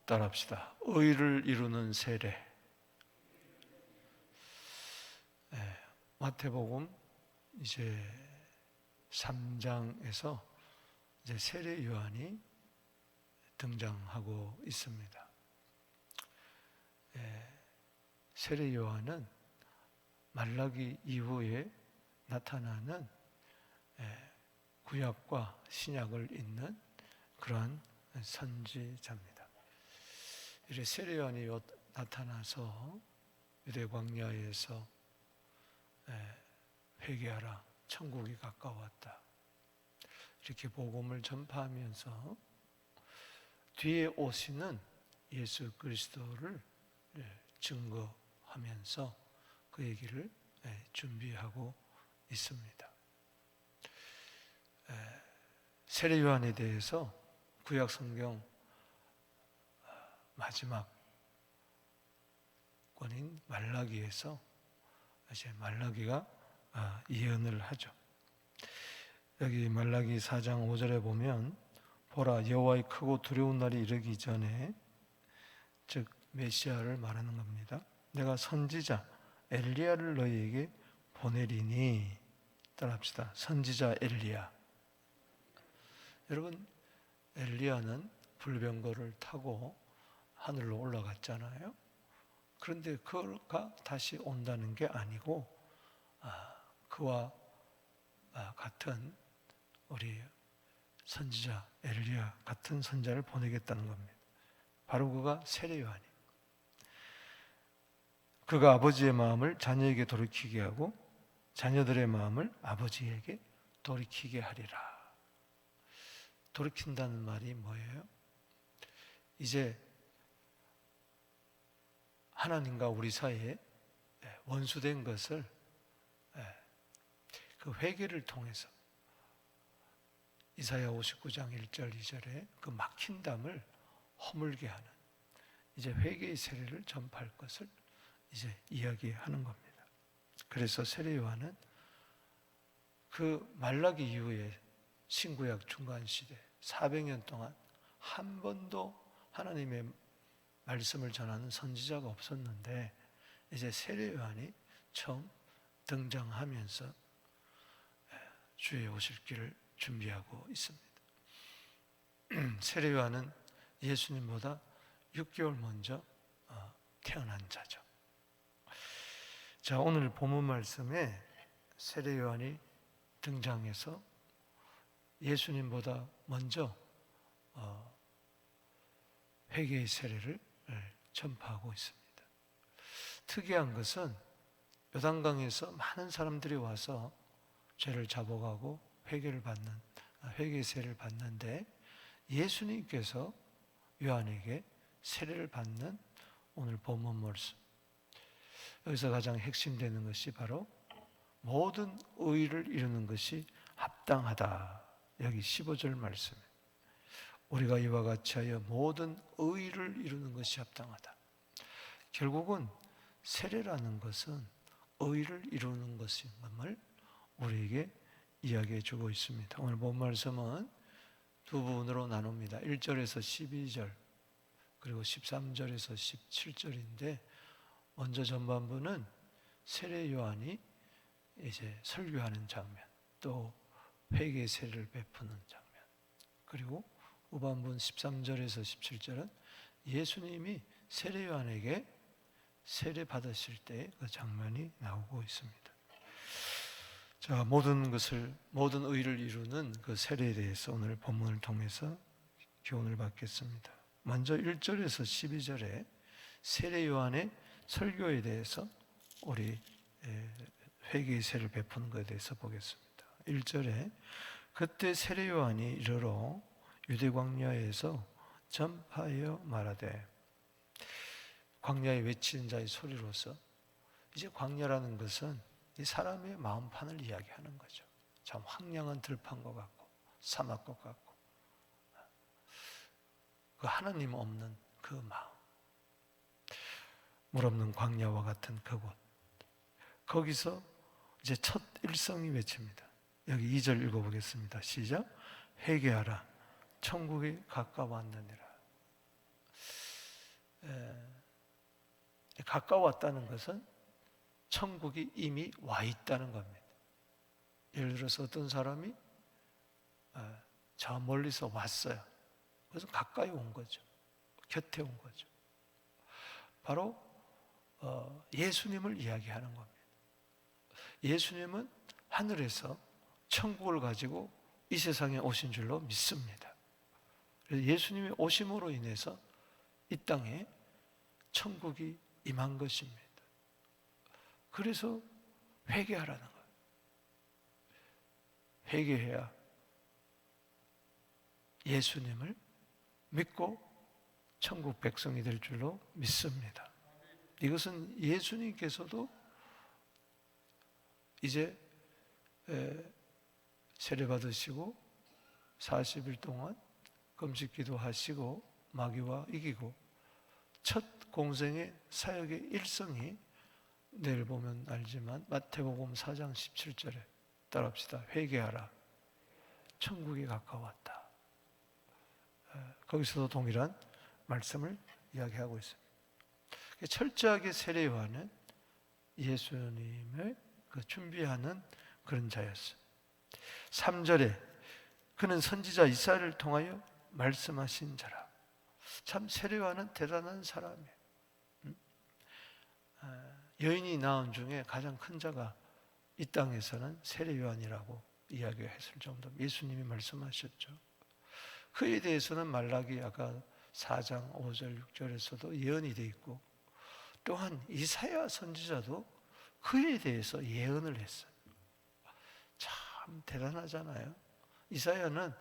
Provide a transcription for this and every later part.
따라합시다. 의를 이루는 세례. 마태복음 이제 3장에서 이제 세례 요한이 등장하고 있습니다. 세례 요한은 말라기 이후에 나타나는 구약과 신약을 잇는 그러한 선지자입니다. 이래 세례 요한이 나타나서 유대 광야에서 회개하라, 천국이 가까웠다, 이렇게 복음을 전파하면서 뒤에 오시는 예수 그리스도를 증거하면서 그 얘기를 준비하고 있습니다. 세례 요한에 대해서 구약 성경 마지막 권인 말라기에서 이제 말라기가 예언을 하죠. 여기 말라기 4장 5절에 보면 보라, 여호와의 크고 두려운 날이 이르기 전에, 즉 메시아를 말하는 겁니다. 내가 선지자 엘리야를 너희에게 보내리니. 따라합시다. 선지자 엘리야. 여러분, 엘리야는 불병거를 타고 하늘로 올라갔잖아요. 그런데 그가 다시 온다는 게 아니고 그와 같은 우리 선지자 엘리야 같은 선지자를 보내겠다는 겁니다. 바로 그가 세례 요한이. 그가 아버지의 마음을 자녀에게 돌이키게 하고 자녀들의 마음을 아버지에게 돌이키게 하리라. 돌이킨다는 말이 뭐예요? 이제 하나님과 우리 사이에 원수된 것을 그 회개를 통해서 이사야 59장 1절 2절에 그 막힌 담을 허물게 하는 이제 회개의 세례를 전파할 것을 이제 이야기하는 겁니다. 그래서 세례 요한은 그 말라기 이후에 신구약 중간 시대 400년 동안 한 번도 하나님의 말씀을 전하는 선지자가 없었는데 이제 세례 요한이 처음 등장하면서 주의 오실 길을 준비하고 있습니다. 세례 요한은 예수님보다 6개월 먼저 태어난 자죠. 자, 오늘 본문 말씀에 세례 요한이 등장해서 예수님보다 먼저 회개의 세례를 전파하고 있습니다. 특이한 것은 요단강에서 많은 사람들이 와서 죄를 잡아가고 회개의 세례를 받는데 예수님께서 요한에게 세례를 받는 오늘 본문 말씀, 여기서 가장 핵심되는 것이 바로 모든 의를 이루는 것이 합당하다. 여기 15절 말씀에 우리가 이와 같이 하여 모든 의를 이루는 것이 합당하다. 결국은 세례라는 것은 의를 이루는 것임을 우리에게 이야기해 주고 있습니다. 오늘 본 말씀은 두 부분으로 나눕니다. 1절에서 12절 그리고 13절에서 17절인데 먼저 전반부는 세례 요한이 이제 설교하는 장면, 또 회개의 세례를 베푸는 장면, 그리고 후반부는 13절에서 17절은 예수님이 세례 요한에게 세례 받으실 때 그 장면이 나오고 있습니다. 자, 모든 의를 이루는 그 세례에 대해서 오늘 본문을 통해서 교훈을 받겠습니다. 먼저 1절에서 12절에 세례 요한의 설교에 대해서 우리 회개의 세례를 베푸는 것에 대해서 보겠습니다. 1절에 그때 세례 요한이 이르러 유대 광야에서 전파하여 말하되, 광야에 외치는 자의 소리로서 이제 광야라는 것은 이 사람의 마음판을 이야기하는 거죠. 참 황량한 들판과 같고 사막과 같고 그 하나님 없는 그 마음, 물 없는 광야와 같은 그곳, 거기서 이제 첫 일성이 외칩니다. 여기 2절 읽어보겠습니다. 시작. 회개하라, 천국이 가까웠느니라. 가까웠다는 것은 천국이 이미 와 있다는 겁니다. 예를 들어서 어떤 사람이 저 멀리서 왔어요. 그래서 가까이 온 거죠. 곁에 온 거죠. 바로 예수님을 이야기하는 겁니다. 예수님은 하늘에서 천국을 가지고 이 세상에 오신 줄로 믿습니다. 그래서 예수님의 오심으로 인해서 이 땅에 천국이 임한 것입니다. 그래서 회개하라는 거예요. 회개해야 예수님을 믿고 천국 백성이 될 줄로 믿습니다. 이것은 예수님께서도 이제 세례 받으시고 40일 동안 금식 기도하시고 마귀와 이기고 첫 공생의 사역의 일성이 내일 보면 알지만 마태복음 4장 17절에 따라합시다. 회개하라. 천국이 가까웠다. 거기서도 동일한 말씀을 이야기하고 있습니다. 철저하게 세례 요한은 예수님을 준비하는 그런 자였어요. 3절에 그는 선지자 이사야를 통하여 말씀하신 자라. 참 세례 요한은 대단한 사람이에요. 여인이 낳은 중에 가장 큰 자가 이 땅에서는 세례 요한이라고 이야기했을 정도. 예수님이 말씀하셨죠. 그에 대해서는 말라기 아까 4장 5절 6절에서도 예언이 되어 있고, 또한 이사야 선지자도 그에 대해서 예언을 했어요. 참 대단하잖아요. 이사야는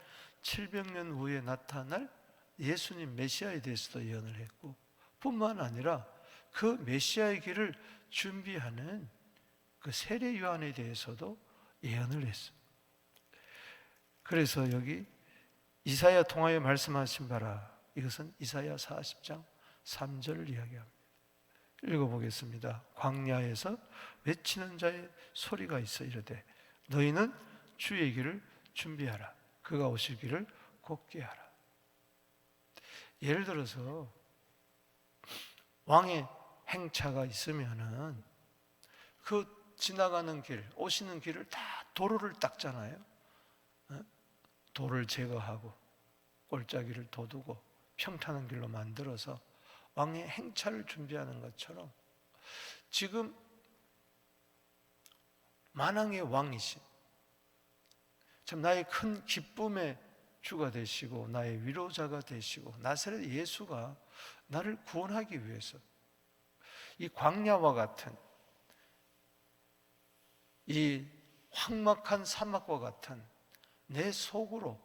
700년 후에 나타날 예수님 메시아에 대해서도 예언을 했고, 뿐만 아니라 그 메시아의 길을 준비하는 그 세례 요한에 대해서도 예언을 했어요. 그래서 여기 이사야 통하여 말씀하신 바라, 이것은 이사야 40장 3절을 이야기합니다. 읽어보겠습니다. 광야에서 외치는 자의 소리가 있어 이르되 너희는 주의 길을 준비하라. 그가 오실 길을 곧게 하라. 예를 들어서 왕의 행차가 있으면은 그 지나가는 길, 오시는 길을 다 도로를 닦잖아요. 돌을 제거하고 골짜기를 둬두고 평탄한 길로 만들어서 왕의 행차를 준비하는 것처럼 지금 만왕의 왕이신, 참 나의 큰 기쁨의 주가 되시고 나의 위로자가 되시고 나사렛 예수가 나를 구원하기 위해서 이 광야와 같은 이 황막한 사막과 같은 내 속으로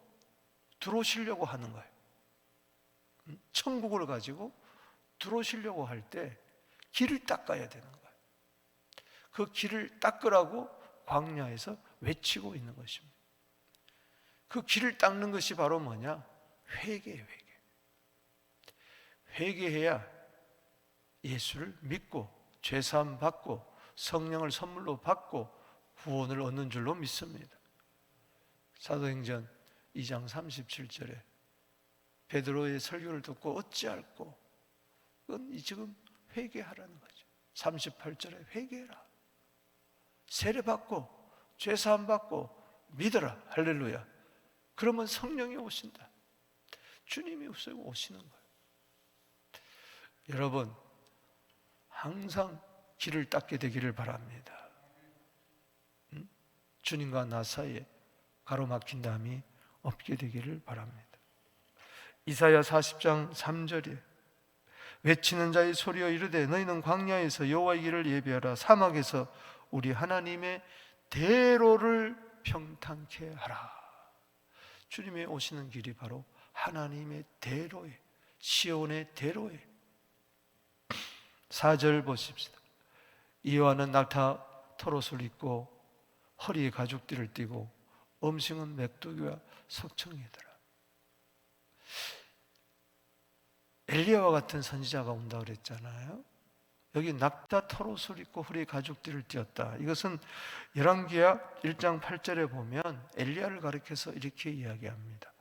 들어오시려고 하는 거예요. 천국을 가지고 들어오시려고 할 때 길을 닦아야 되는 거예요. 그 길을 닦으라고 광야에서 외치고 있는 것입니다. 그 길을 닦는 것이 바로 뭐냐? 회개예요, 회개. 회개해야 예수를 믿고 죄사함 받고 성령을 선물로 받고 구원을 얻는 줄로 믿습니다. 사도행전 2장 37절에 베드로의 설교를 듣고 어찌할꼬? 그건 지금 회개하라는 거죠. 38절에 회개해라. 세례받고 죄사함 받고 믿어라. 할렐루야. 그러면 성령이 오신다. 주님이 오시는 거예요. 여러분, 항상 길을 닦게 되기를 바랍니다. 주님과 나 사이에 가로막힌 담이 없게 되기를 바랍니다. 이사야 40장 3절에 외치는 자의 소리여 이르되 너희는 광야에서 여호와의 길을 예비하라. 사막에서 우리 하나님의 대로를 평탄케 하라. 주님의 오시는 길이 바로 하나님의 대로에, 시온의 대로에. 4절 보십시다. 이와는 낙타 털옷을 입고 허리에 가죽띠를 띠고 음식은 맥두기와 석청이더라. 엘리야와 같은 선지자가 온다 그랬잖아요. 여기 낙타 털옷을 입고 허리에 가죽띠를 띠었다. 이것은 열왕기하 1장 8절에 보면 엘리야를 가리켜서 이렇게 이야기합니다.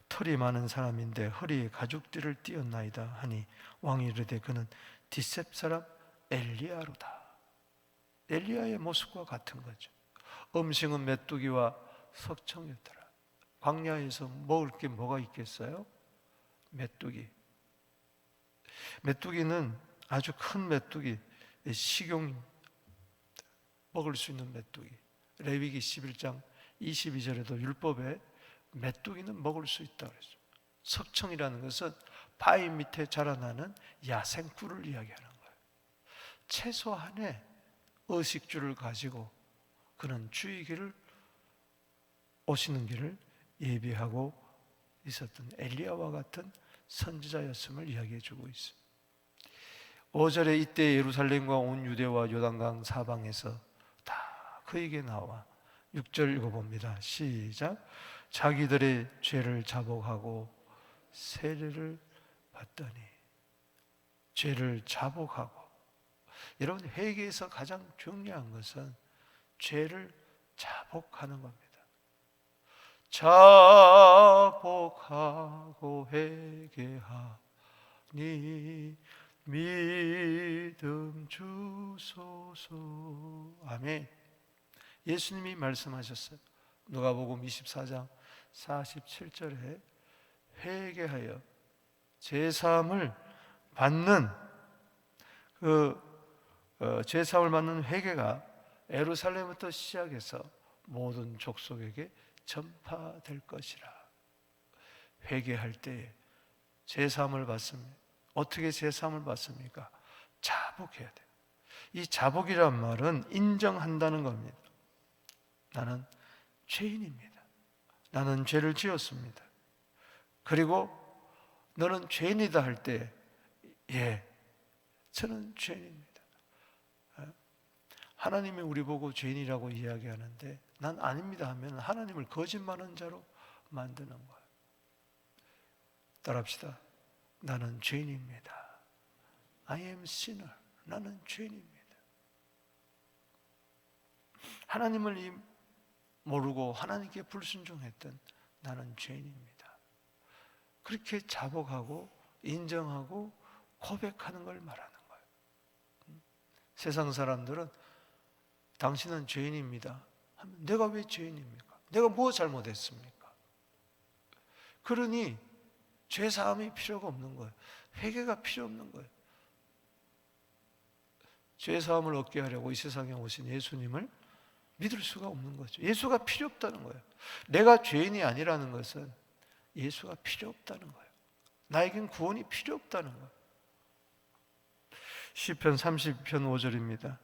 털이 많은 사람인데 허리에 가죽띠를 띠었나이다 하니 왕이 이르되 그는 디셉 사람 엘리야로다. 엘리야의 모습과 같은 거죠. 음식은 메뚜기와 석청이었더라. 광야에서 먹을 게 뭐가 있겠어요? 메뚜기. 메뚜기는 아주 큰 메뚜기, 식용 먹을 수 있는 메뚜기. 레위기 11장 22절에도 율법에 메뚜기는 먹을 수 있다고 그랬어요. 석청이라는 것은 바위 밑에 자라나는 야생 꿀을 이야기하는 거예요. 최소한의 의식주를 가지고 그는 주의 길을 오시는 길을 예비하고 있었던 엘리야와 같은 선지자였음을 이야기해 주고 있습니다. 5절에 이때 예루살렘과 온 유대와 요단강 사방에서 다 그에게 나와 6절 읽어봅니다. 시작. 자기들의 죄를 자복하고 세례를 받더니. 죄를 자복하고. 여러분, 회개에서 가장 중요한 것은 죄를 자복하는 겁니다. 자복하고 회개하니 믿음 주소서. 아멘. 예수님이 말씀하셨어요. 누가복음 24장 47절에 회개하여 제사함을 받는 제사함을 받는 회개가 예루살렘부터 시작해서 모든 족속에게 전파될 것이라. 회개할 때에 제사함을 받습니다. 어떻게 제사함을 받습니까? 자복해야 돼요. 이 자복이란 말은 인정한다는 겁니다. 나는 죄인입니다. 나는 죄를 지었습니다. 그리고 너는 죄인이다 할 때, 예, 저는 죄인입니다. 하나님이 우리 보고 죄인이라고 이야기하는데 난 아닙니다 하면 하나님을 거짓말하는 자로 만드는 거예요. 따라합시다. 나는 죄인입니다. I am sinner. 나는 죄인입니다. 하나님을 모르고 하나님께 불순종했던 나는 죄인입니다. 그렇게 자복하고 인정하고 고백하는 걸 말하는 거예요. 세상 사람들은 당신은 죄인입니다 하면 내가 왜 죄인입니까? 내가 뭐 잘못했습니까? 그러니 죄사함이 필요가 없는 거예요. 회개가 필요 없는 거예요. 죄사함을 얻게 하려고 이 세상에 오신 예수님을 믿을 수가 없는 거죠. 예수가 필요 없다는 거예요. 내가 죄인이 아니라는 것은 예수가 필요 없다는 거예요. 나에겐 구원이 필요 없다는 거예요. 시편 30편 5절입니다.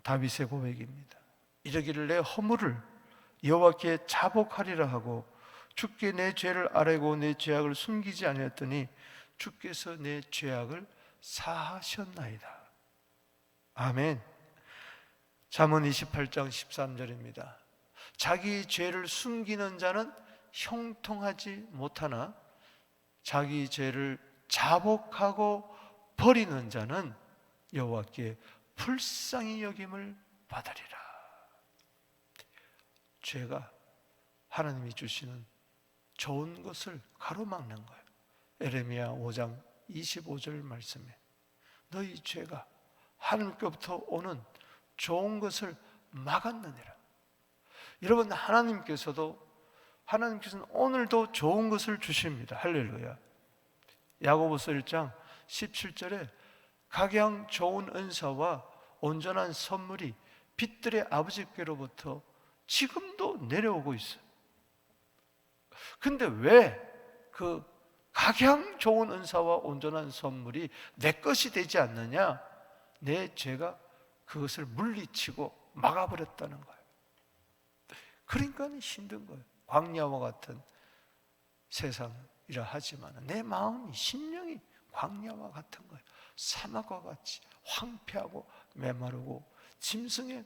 다윗의 고백입니다. 이르기를 내 허물을 여호와께 자복하리라 하고 주께 내 죄를 아뢰고 내 죄악을 숨기지 아니했더니 주께서 내 죄악을 사하셨나이다. 아멘. 잠언 28장 13절입니다. 자기 죄를 숨기는 자는 형통하지 못하나 자기 죄를 자복하고 버리는 자는 여호와께 불쌍히 여김을 받으리라. 죄가 하나님이 주시는 좋은 것을 가로막는 거예요. 에레미야 5장 25절 말씀에 너희 죄가 하나님께로부터 오는 좋은 것을 막았느니라. 여러분, 하나님께서는 오늘도 좋은 것을 주십니다. 할렐루야. 야고보서 1장 17절에 각양 좋은 은사와 온전한 선물이 빛들의 아버지께로부터 지금도 내려오고 있어요. 근데 왜 그 각양 좋은 은사와 온전한 선물이 내 것이 되지 않느냐? 내 죄가 그것을 물리치고 막아버렸다는 거예요. 그러니까 힘든 거예요. 광야와 같은 세상이라 하지만 내 마음이, 심령이 광야와 같은 거예요. 사막과 같이 황폐하고 메마르고 짐승의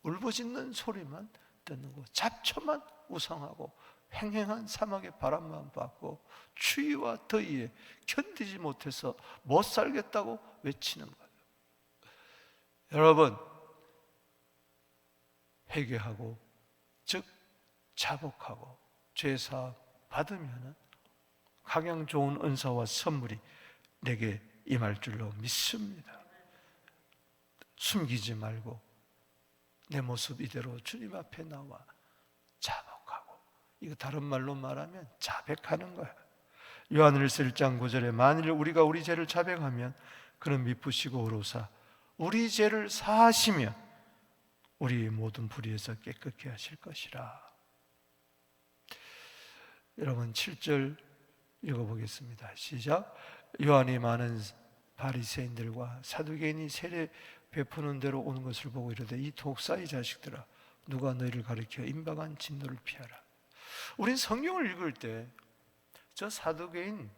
울부짖는 소리만 듣는 거, 잡초만 우상하고 횡행한 사막의 바람만 받고 추위와 더위에 견디지 못해서 못 살겠다고 외치는 거예요. 여러분, 회개하고 즉 자복하고 죄사 받으면 각양 좋은 은사와 선물이 내게 임할 줄로 믿습니다. 숨기지 말고 내 모습 이대로 주님 앞에 나와 자복하고, 이거 다른 말로 말하면 자백하는 거야. 요한일서 1장 9절에 만일 우리가 우리 죄를 자백하면 그는 미쁘시고 의로우사 우리 죄를 사하시며 우리 모든 불의에서 깨끗게 하실 것이라. 여러분 7절 읽어보겠습니다. 시작. 요한이 많은 바리새인들과 사두개인이 세례 베푸는 대로 오는 것을 보고 이르되 이 독사의 자식들아 누가 너희를 가리켜 임박한 진노를 피하라. 우린 성경을 읽을 때 저 사두개인,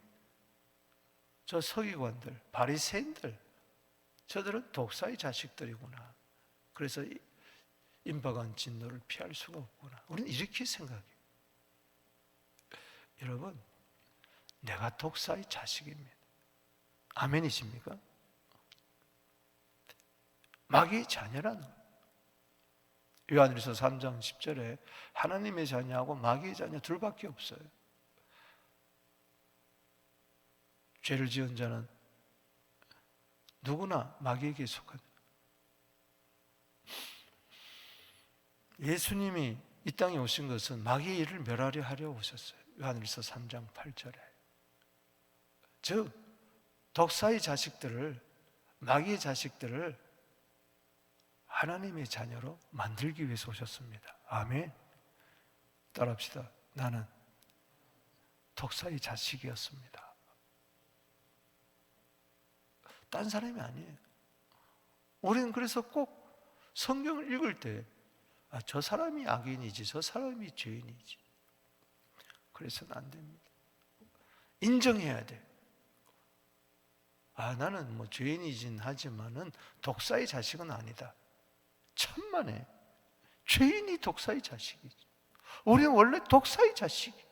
저 서기관들, 바리새인들, 저들은 독사의 자식들이구나. 그래서 임박한 진노를 피할 수가 없구나. 우리는 이렇게 생각해요. 여러분, 내가 독사의 자식입니다. 아멘이십니까? 마귀의 자녀라는 거예요. 요한일서 3장 10절에 하나님의 자녀하고 마귀의 자녀 둘밖에 없어요. 죄를 지은 자는 누구나 마귀에게 속한. 예수님이 이 땅에 오신 것은 마귀의 일을 멸하려 하려 오셨어요. 요한일서 3장 8절에. 즉 독사의 자식들을, 마귀의 자식들을 하나님의 자녀로 만들기 위해서 오셨습니다. 아멘. 따라합시다. 나는 독사의 자식이었습니다. 딴 사람이 아니에요. 우리는 그래서 꼭 성경을 읽을 때 저 사람이 악인이지 저 사람이 죄인이지 그래서는 안 됩니다. 인정해야 돼. 나는 뭐 죄인이긴 하지만은 독사의 자식은 아니다. 천만에 죄인이 독사의 자식이지. 우리는 원래 독사의 자식이.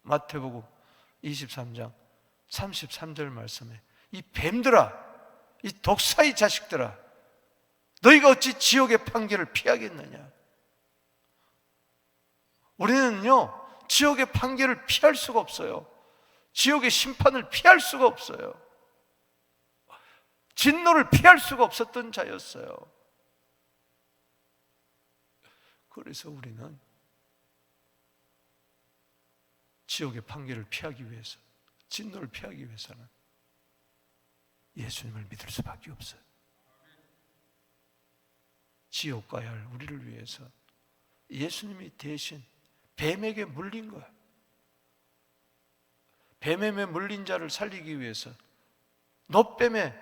마태복음 23장 33절 말씀에 이 뱀들아, 이 독사의 자식들아, 너희가 어찌 지옥의 판결을 피하겠느냐. 우리는요 지옥의 판결을 피할 수가 없어요. 지옥의 심판을 피할 수가 없어요. 진노를 피할 수가 없었던 자였어요. 그래서 우리는 지옥의 판결을 피하기 위해서, 진노를 피하기 위해서는 예수님을 믿을 수밖에 없어요. 지옥 가야 할 우리를 위해서 예수님이 대신 뱀에게 물린 거예요. 뱀에 물린 자를 살리기 위해서 놋뱀에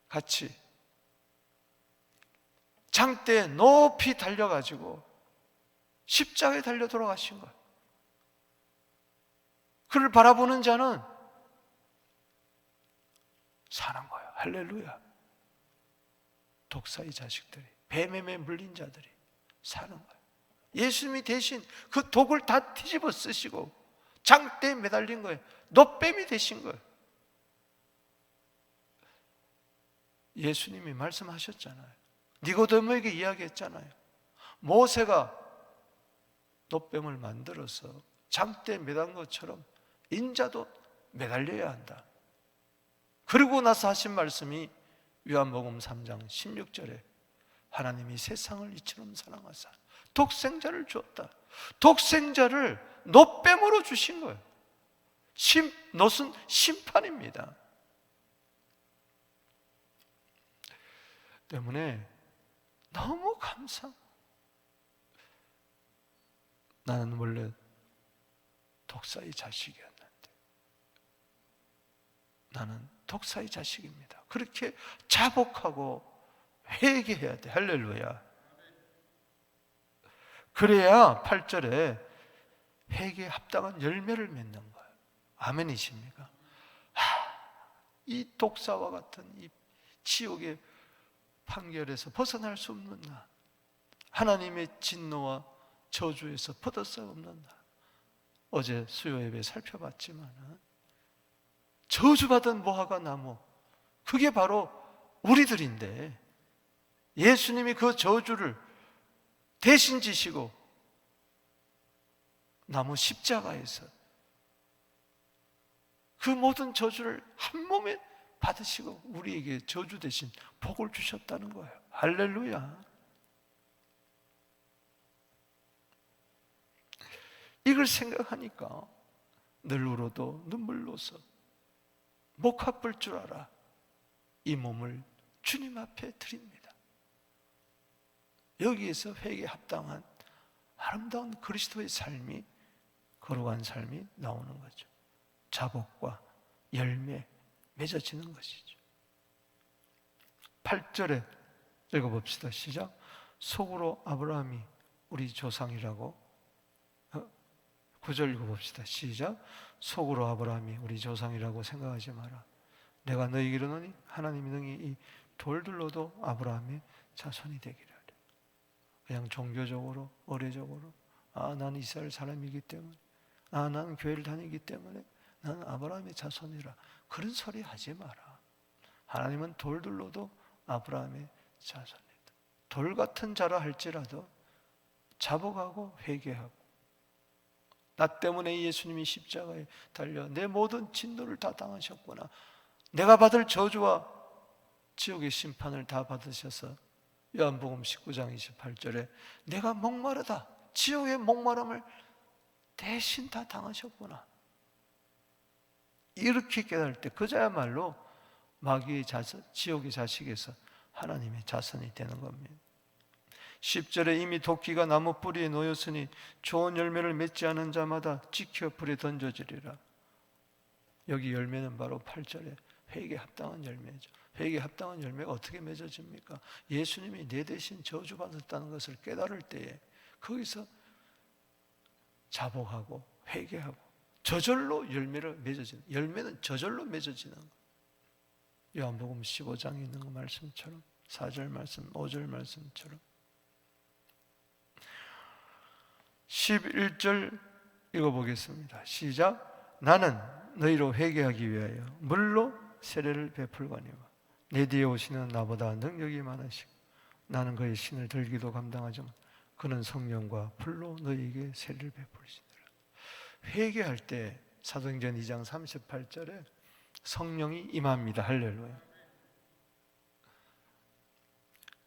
같이 장대에 높이 달려가지고 십자가에 달려 돌아가신 거예요. 그를 바라보는 자는 사는 거예요. 할렐루야. 독사의 자식들이, 뱀에 물린 자들이 사는 거예요. 예수님이 대신 그 독을 다 뒤집어 쓰시고 장대에 매달린 거예요. 놋뱀이 되신 거예요. 예수님이 말씀하셨잖아요. 니고데모에게 이야기했잖아요. 모세가 놋뱀을 만들어서 장대에 매단 것처럼 인자도 매달려야 한다. 그리고 나서 하신 말씀이 요한복음 3장 16절에 하나님이 세상을 이처럼 사랑하사 독생자를 주었다. 독생자를 놋뱀으로 주신 거예요. 놋은 심판입니다. 때문에 너무 나는 원래 독사의 자식이었는데 나는 독사의 자식입니다. 그렇게 자복하고 회개해야 돼. 할렐루야. 그래야 8절에 회개에 합당한 열매를 맺는 거예요. 아멘이십니까? 이 독사와 같은 이 지옥의 판결에서 벗어날 수 없는 나, 하나님의 진노와 저주에서 벗어날 수 없는 나. 어제 수요 예배 살펴봤지만 저주받은 무화과 나무, 그게 바로 우리들인데 예수님이 그 저주를 대신 지시고 나무 십자가에서 그 모든 저주를 한 몸에 받으시고 우리에게 저주 대신 복을 주셨다는 거예요. 할렐루야. 이걸 생각하니까 늘 울어도 눈물로서 목 아플 줄 알아 이 몸을 주님 앞에 드립니다. 여기에서 회개에 합당한 아름다운 그리스도의 삶이, 거룩한 삶이 나오는 거죠. 자복과 열매 맺어지는 것이죠. 8절에 읽어봅시다. 시작. 속으로 아브라함이 우리 조상이라고. 9절 읽어봅시다. 시작. 속으로 아브라함이 우리 조상이라고 생각하지 마라. 내가 너희에게 이르노니 하나님이 능히 이 돌들로도 아브라함의 자손이 되기를 하려. 그냥 종교적으로, 의례적으로, 나는 이스라엘 사람이기 때문에, 나는 교회를 다니기 때문에 나는 아브라함의 자손이라, 그런 소리 하지 마라. 하나님은 돌들로도 아브라함의 자손이다. 돌 같은 자라 할지라도 자복하고 회개하고, 나 때문에 예수님이 십자가에 달려 내 모든 진노를 다 당하셨구나, 내가 받을 저주와 지옥의 심판을 다 받으셔서 요한복음 19장 28절에 내가 목마르다, 지옥의 목마름을 대신 다 당하셨구나, 이렇게 깨달을 때 그자야말로 마귀의 자손, 지옥의 자식에서 하나님의 자손이 되는 겁니다. 10절에 이미 도끼가 나무 뿌리에 놓였으니 좋은 열매를 맺지 않은 자마다 찍혀 불에 던져지리라. 여기 열매는 바로 8절에 회개에 합당한 열매죠. 회개에 합당한 열매가 어떻게 맺어집니까? 예수님이 내 대신 저주받았다는 것을 깨달을 때에 거기서 자복하고 회개하고 저절로 열매를 맺어지는, 열매는 저절로 맺어지는 것. 요한복음 15장에 있는 그 말씀처럼, 4절 말씀, 5절 말씀처럼. 11절 읽어보겠습니다. 시작. 나는 너희로 회개하기 위하여 물로 세례를 베풀거니와 내 뒤에 오시는 나보다 능력이 많으시고 나는 그의 신을 들기도 감당하지만 그는 성령과 불로 너희에게 세례를 베풀시니라. 회개할 때 사도행전 2장 38절에 성령이 임합니다. 할렐루야.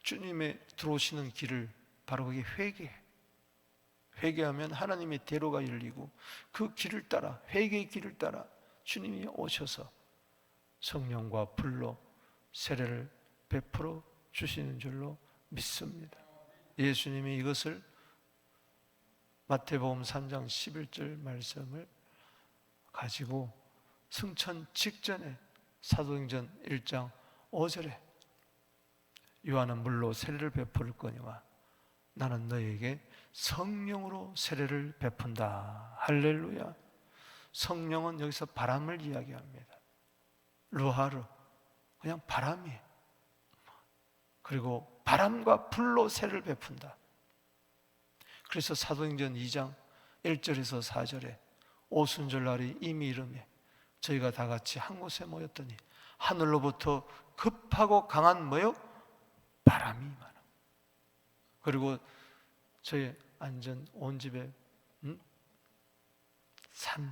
주님의 들어오시는 길을 바로 그게 회개하면 하나님의 대로가 열리고 그 길을 따라, 회개의 길을 따라 주님이 오셔서 성령과 불로 세례를 베풀어 주시는 줄로 믿습니다. 예수님이 이것을 마태복음 3장 11절 말씀을 가지고 승천 직전에 사도행전 1장 5절에 요한은 물로 세례를 베풀 거니와 나는 너희에게 성령으로 세례를 베푼다. 할렐루야. 성령은 여기서 바람을 이야기합니다. 루하르, 그냥 바람이에요. 그리고 바람과 불로 세례를 베푼다. 그래서 사도행전 2장 1절에서 4절에 오순절날이 이미 이름에 저희가 다 같이 한 곳에 모였더니 하늘로부터 급하고 강한 뭐요? 바람이 임하는. 그리고 저희 앉은 온 집에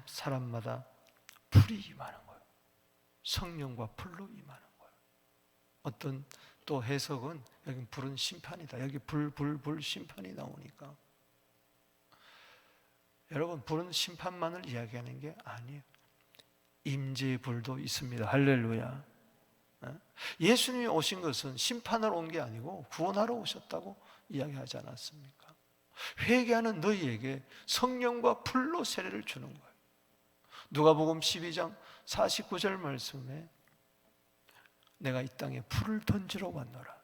사람마다 불이 임하는 거예요. 성령과 불로 임하는 거예요. 어떤 또 해석은 여기 불은 심판이다. 여기 불 심판이 나오니까 여러분, 불은 심판만을 이야기하는 게 아니에요. 임재의 불도 있습니다. 할렐루야. 예수님이 오신 것은 심판하러 온 게 아니고 구원하러 오셨다고 이야기하지 않았습니까? 회개하는 너희에게 성령과 불로 세례를 주는 거예요. 누가복음 12장 49절 말씀에 내가 이 땅에 불을 던지러 왔노라.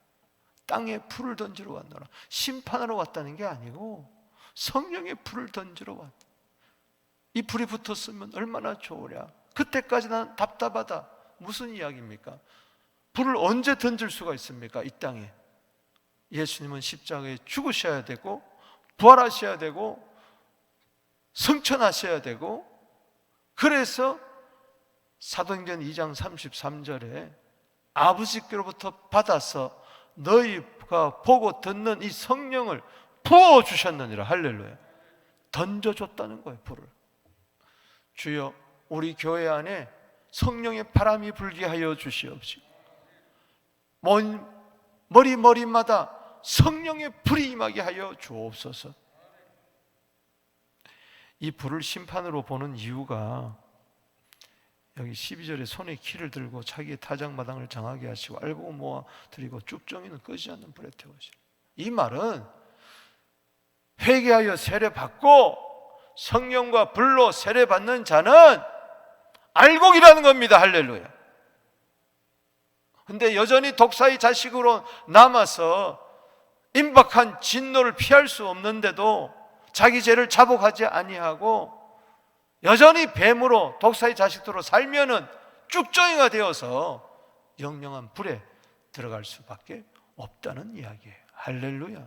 땅에 불을 던지러 왔노라. 심판하러 왔다는 게 아니고 성령의 불을 던지러 왔다. 이 불이 붙었으면 얼마나 좋으랴. 그때까지 난 답답하다. 무슨 이야기입니까? 불을 언제 던질 수가 있습니까? 이 땅에. 예수님은 십자가에 죽으셔야 되고 부활하셔야 되고 성천하셔야 되고, 그래서 사도행전 2장 33절에 아버지께로부터 받아서 너희가 보고 듣는 이 성령을 부어주셨느니라. 할렐루야. 던져줬다는 거예요. 불을. 주여, 우리 교회 안에 성령의 바람이 불게 하여 주시옵시고, 머리마다 성령의 불이 임하게 하여 주옵소서. 이 불을 심판으로 보는 이유가 여기 12절에 손에 키를 들고 자기의 타작마당을 장하게 하시고 알고 모아 드리고 쭉정이는 끄지 않는 불에 태우시라. 이 말은 회개하여 세례받고 성령과 불로 세례받는 자는 알곡이라는 겁니다. 할렐루야. 근데 여전히 독사의 자식으로 남아서 임박한 진노를 피할 수 없는데도 자기 죄를 자복하지 아니하고 여전히 뱀으로 독사의 자식으로 살면은 쭉정이가 되어서 영영한 불에 들어갈 수밖에 없다는 이야기예요. 할렐루야.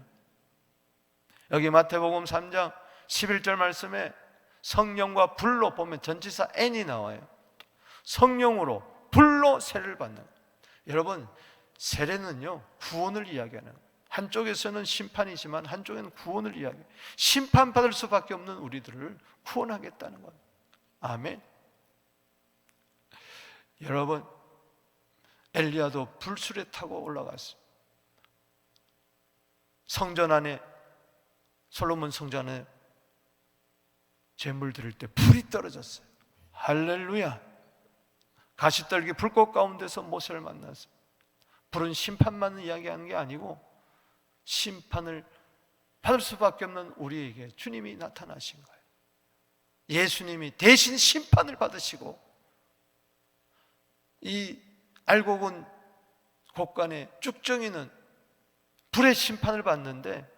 여기 마태복음 3장 11절 말씀에 성령과 불로 보면 전치사 N이 나와요. 성령으로 불로 세례를 받는 거예요. 여러분, 세례는요 구원을 이야기하는 거예요. 한쪽에서는 심판이지만 한쪽에는 구원을 이야기해요. 심판받을 수밖에 없는 우리들을 구원하겠다는 거예요. 아멘. 여러분, 엘리야도 불수레 타고 올라갔어요. 성전 안에, 솔로몬 성전 안에 제물 드릴 때 불이 떨어졌어요. 할렐루야. 가시떨기 불꽃 가운데서 모세를 만났어요. 불은 심판만을 이야기하는 게 아니고 심판을 받을 수밖에 없는 우리에게 주님이 나타나신 거예요. 예수님이 대신 심판을 받으시고 이 알곡은 곳간에 쭉정이는 불의 심판을 받는데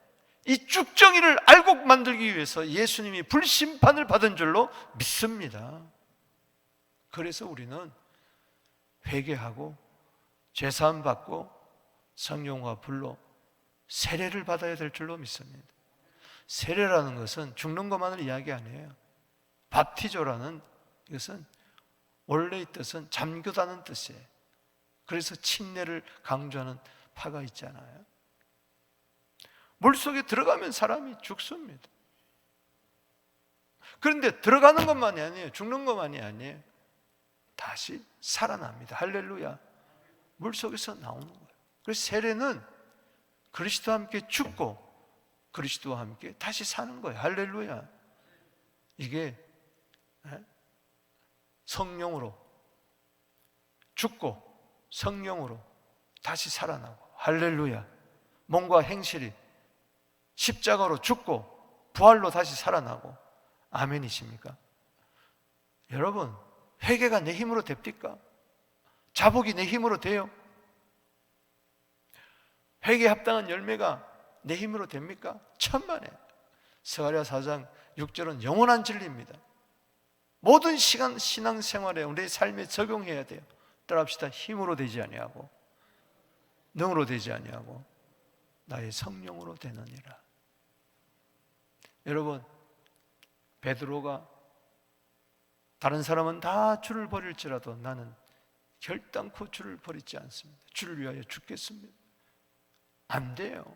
이 쭉정이를 알곡 만들기 위해서 예수님이 불심판을 받은 줄로 믿습니다. 그래서 우리는 회개하고 죄사함 받고 성령과 불로 세례를 받아야 될 줄로 믿습니다. 세례라는 것은 죽는 것만을 이야기 아니에요. 밥티조라는 이것은 원래의 뜻은 잠그다는 뜻이에요. 그래서 침례를 강조하는 파가 있잖아요. 물속에 들어가면 사람이 죽습니다. 그런데 들어가는 것만이 아니에요. 죽는 것만이 아니에요. 다시 살아납니다. 할렐루야. 물속에서 나오는 거예요. 그래서 세례는 그리스도와 함께 죽고 그리스도와 함께 다시 사는 거예요. 할렐루야. 이게 성령으로 죽고 성령으로 다시 살아나고, 할렐루야. 몸과 행실이 십자가로 죽고 부활로 다시 살아나고, 아멘이십니까? 여러분, 회개가 내 힘으로 됩니까? 자복이 내 힘으로 돼요? 회개에 합당한 열매가 내 힘으로 됩니까? 천만에. 스가랴 4장 6절은 영원한 진리입니다. 모든 신앙생활에 우리의 삶에 적용해야 돼요. 따라합시다. 힘으로 되지 아니하고 능으로 되지 아니하고 나의 성령으로 되느니라. 여러분, 베드로가 다른 사람은 다 주를 버릴지라도 나는 결단코 주를 버리지 않습니다. 주를 위하여 죽겠습니다. 안 돼요.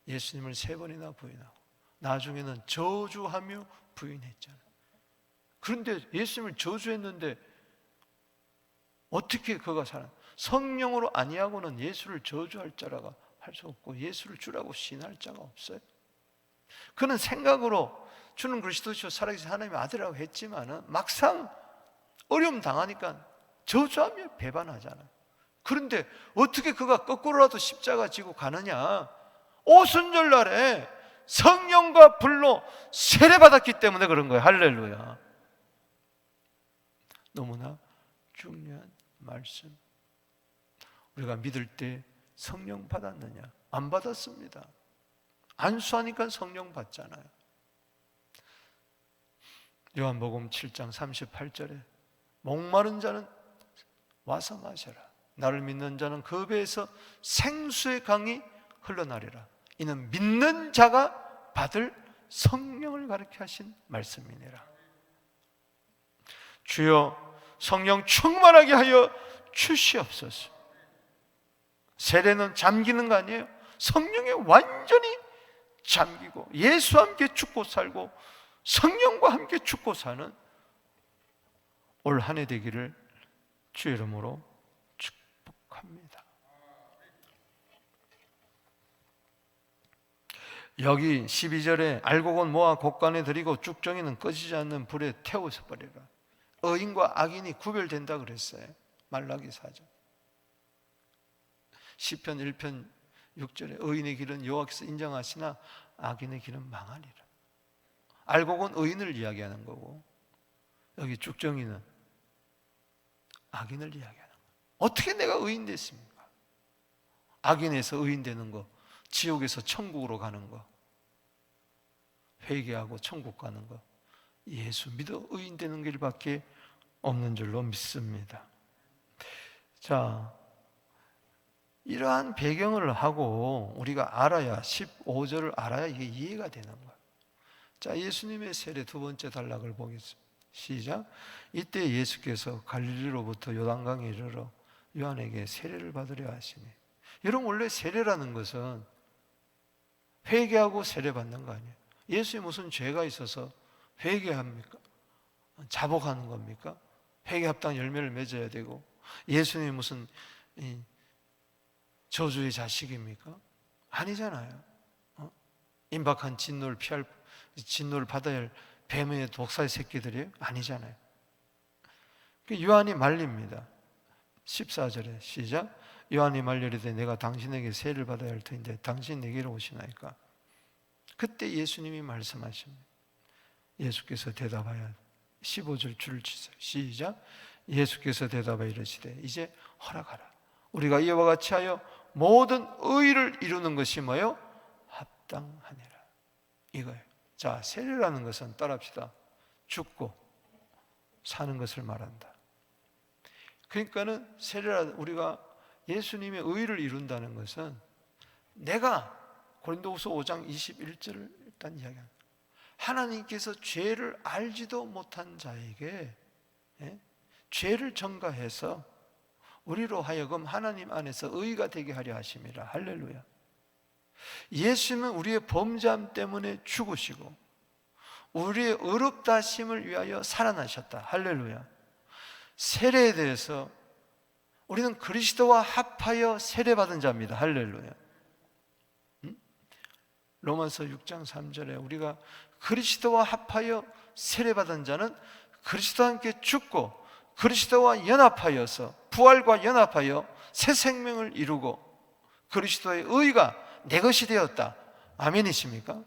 예수님을 3번이나 부인하고 나중에는 저주하며 부인했잖아요. 그런데 예수님을 저주했는데 어떻게 그가 살아? 성령으로 아니하고는 예수를 저주할 자라가 할 수 없고 예수를 주라고 시인할 자가 없어요. 그는 생각으로 주는 그리스도시요 살아계신 하나님의 아들이라고 했지만은 막상 어려움 당하니까 저주하며 배반하잖아요. 그런데 어떻게 그가 거꾸로라도 십자가 지고 가느냐? 오순절날에 성령과 불로 세례받았기 때문에 그런 거예요. 할렐루야. 너무나 중요한 말씀. 우리가 믿을 때 성령 받았느냐? 안 받았습니다. 안수하니까 성령 받잖아요. 요한복음 7장 38절에 목마른 자는 와서 마셔라. 나를 믿는 자는 그 배에서 생수의 강이 흘러나리라. 이는 믿는 자가 받을 성령을 가르쳐 하신 말씀이니라. 주여 성령 충만하게 하여 주시옵소서. 세례는 잠기는 거 아니에요. 성령에 완전히 잠기고 예수와 함께 죽고 살고 성령과 함께 죽고 사는, 올 한 해 되기를 주의 이름으로 축복합니다. 여기 12절에 알곡은 모아 곡간에 들이고 쭉정이는 꺼지지 않는 불에 태워서 버리라. 의인과 악인이 구별된다 그랬어요. 말라기 4장. 시편 1편 6절에 의인의 길은 여호와께서 인정하시나 악인의 길은 망하리라. 알곡은 의인을 이야기하는 거고, 여기 쭉정이는 악인을 이야기하는 거예요. 어떻게 내가 의인 됐습니까? 악인에서 의인 되는 거, 지옥에서 천국으로 가는 거, 회개하고 천국 가는 거, 예수 믿어 의인 되는 길밖에 없는 줄로 믿습니다. 자, 이러한 배경을 하고 우리가 알아야, 15절을 알아야 이게 이해가 되는 거예요. 자, 예수님의 세례 두 번째 단락을 보겠습니다. 시작. 이때 예수께서 갈릴리로부터 요단강에 이르러 요한에게 세례를 받으려 하시니. 여러분, 원래 세례라는 것은 회개하고 세례 받는 거 아니에요. 예수에 무슨 죄가 있어서 회개합니까? 자복하는 겁니까? 회개 합당 열매를 맺어야 되고, 예수님이 무슨 저주의 자식입니까? 아니잖아요. 임박한 진노를 받아야 할 뱀의 독사의 새끼들이에요? 아니잖아요. 요한이 말립니다. 14절에 시작. 요한이 말리되 내가 당신에게 세례를 받아야 할 터인데 당신 내게로 오시나이까? 그때 예수님이 말씀하십니다. 예수께서 대답하여 15절 줄을 치세요. 시작. 예수께서 대답하여 이르시되 이제 허락하라. 우리가 이와 같이 하여 모든 의를 이루는 것이 뭐요? 합당하니라. 이거예요. 자, 세례라는 것은 따라합시다. 죽고 사는 것을 말한다. 그러니까는 세례라, 우리가 예수님의 의를 이룬다는 것은, 내가 고린도후서 5장 21절을 일단 이야기합니다. 하나님께서 죄를 알지도 못한 자에게 죄를 전가해서 우리로 하여금 하나님 안에서 의가 되게 하려 하심이라. 할렐루야. 예수님은 우리의 범죄함 때문에 죽으시고 우리의 의롭다 하심을 위하여 살아나셨다. 할렐루야. 세례에 대해서 우리는 그리스도와 합하여 세례받은 자입니다. 할렐루야. 로마서 6장 3절에 우리가 그리스도와 합하여 세례받은 자는 그리스도와 함께 죽고 그리스도와 연합하여서, 부활과 연합하여 새 생명을 이루고 그리스도의 의가 내 것이 되었다. 아멘이십니까?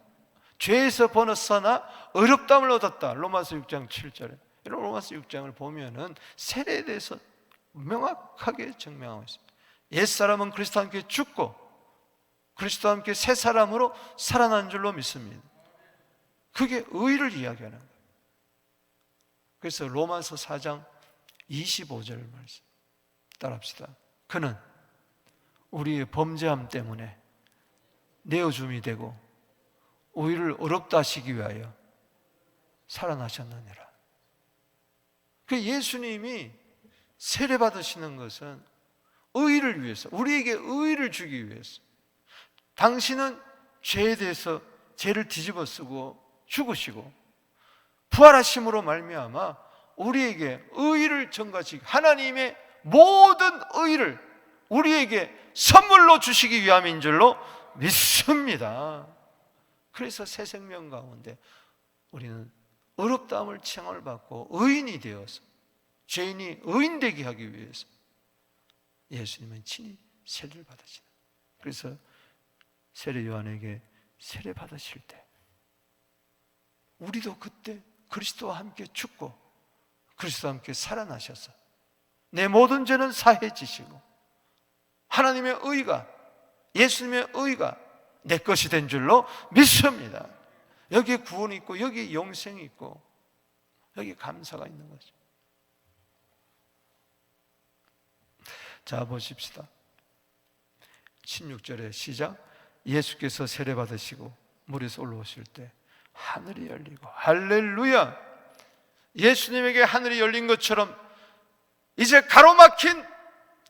죄에서 벗어나 의롭다함을 얻었다. 로마서 6장 7절에. 이런 로마서 6장을 보면은 세례에 대해서 명확하게 증명하고 있습니다. 옛사람은 그리스도와 함께 죽고 그리스도와 함께 새 사람으로 살아난 줄로 믿습니다. 그게 의를 이야기하는 거예요. 그래서 로마서 4장 25절 말씀 따라합시다. 그는 우리의 범죄함 때문에 내어줌이 되고 우리를 의롭다 하시기 위하여 살아나셨느니라. 그 예수님이 세례 받으시는 것은 의를 위해서, 우리에게 의를 주기 위해서. 당신은 죄에 대해서 죄를 뒤집어 쓰고 죽으시고 부활하심으로 말미암아 우리에게 의를 전가하시고 하나님의 모든 의를 우리에게 선물로 주시기 위함인 줄로 믿습니다. 그래서 새 생명 가운데 우리는 의롭다함을 칭함을 받고 의인이 되어서 죄인이 의인되게 하기 위해서 예수님은 친히 세례를 받으시다. 그래서 세례 요한에게 세례 받으실 때 우리도 그때 그리스도와 함께 죽고 그리스도와 함께 살아나셔서 내 모든 죄는 사해지시고 하나님의 의가, 예수님의 의가 내 것이 된 줄로 믿습니다. 여기에 구원이 있고 여기에 영생이 있고 여기에 감사가 있는 거죠. 자, 보십시다. 16절에 시작. 예수께서 세례 받으시고 물에서 올라오실 때 하늘이 열리고, 할렐루야, 예수님에게 하늘이 열린 것처럼 이제 가로막힌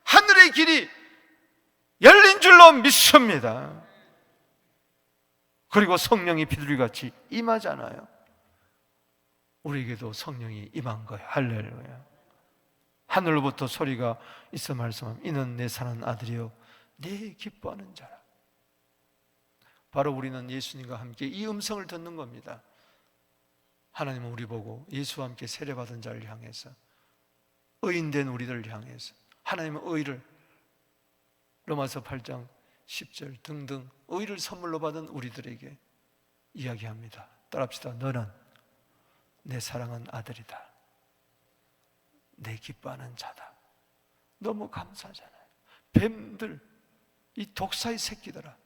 하늘의 길이 열린 줄로 믿습니다. 그리고 성령이 비둘기같이 임하잖아요. 우리에게도 성령이 임한 거예요. 할렐루야. 하늘로부터 소리가 있어 말씀합니다. 이는 내 사랑하는 아들이요 내 기뻐하는 자라. 바로 우리는 예수님과 함께 이 음성을 듣는 겁니다. 하나님은 우리 보고 예수와 함께 세례받은 자를 향해서, 의인된 우리들을 향해서, 하나님은 의를, 로마서 8장 10절 등등 의를 선물로 받은 우리들에게 이야기합니다. 따라합시다. 너는 내 사랑하는 아들이다. 내 기뻐하는 자다. 너무 감사하잖아요. 뱀들, 이 독사의 새끼들아,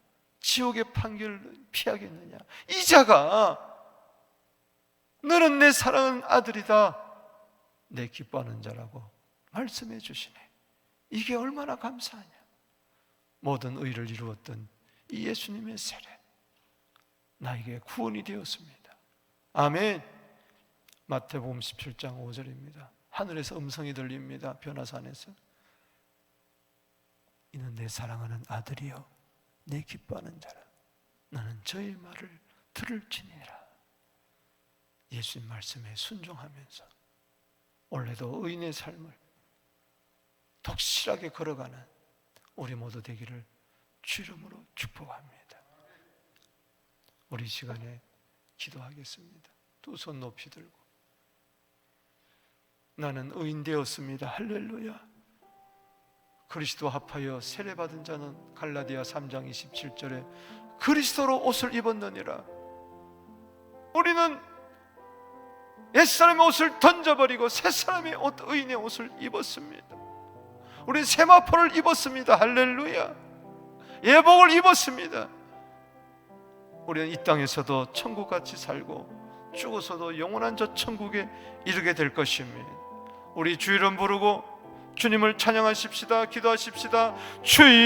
지옥의 판결을 피하겠느냐? 이 자가 너는 내 사랑하는 아들이다, 내 기뻐하는 자라고 말씀해 주시네. 이게 얼마나 감사하냐. 모든 의를 이루었던 이 예수님의 세례, 나에게 구원이 되었습니다. 아멘. 마태복음 17장 5절입니다. 하늘에서 음성이 들립니다. 변화산에서. 이는 내 사랑하는 아들이요 내 기뻐하는 자라. 나는 저의 말을 들을지니라. 예수님 말씀에 순종하면서 원래도 의인의 삶을 독실하게 걸어가는 우리 모두 되기를 주 이름으로 축복합니다. 우리 시간에 기도하겠습니다. 두 손 높이 들고, 나는 의인 되었습니다. 할렐루야. 그리스도 합하여 세례받은 자는 갈라디아 3장 27절에 그리스도로 옷을 입었느니라. 우리는 옛사람의 옷을 던져버리고 새사람의 옷, 의인의 옷을 입었습니다. 우리는 세마포를 입었습니다. 할렐루야. 예복을 입었습니다. 우리는 이 땅에서도 천국같이 살고 죽어서도 영원한 저 천국에 이르게 될 것입니다. 우리 주 이름 부르고 주님을 찬양하십시다. 기도하십시다. 주님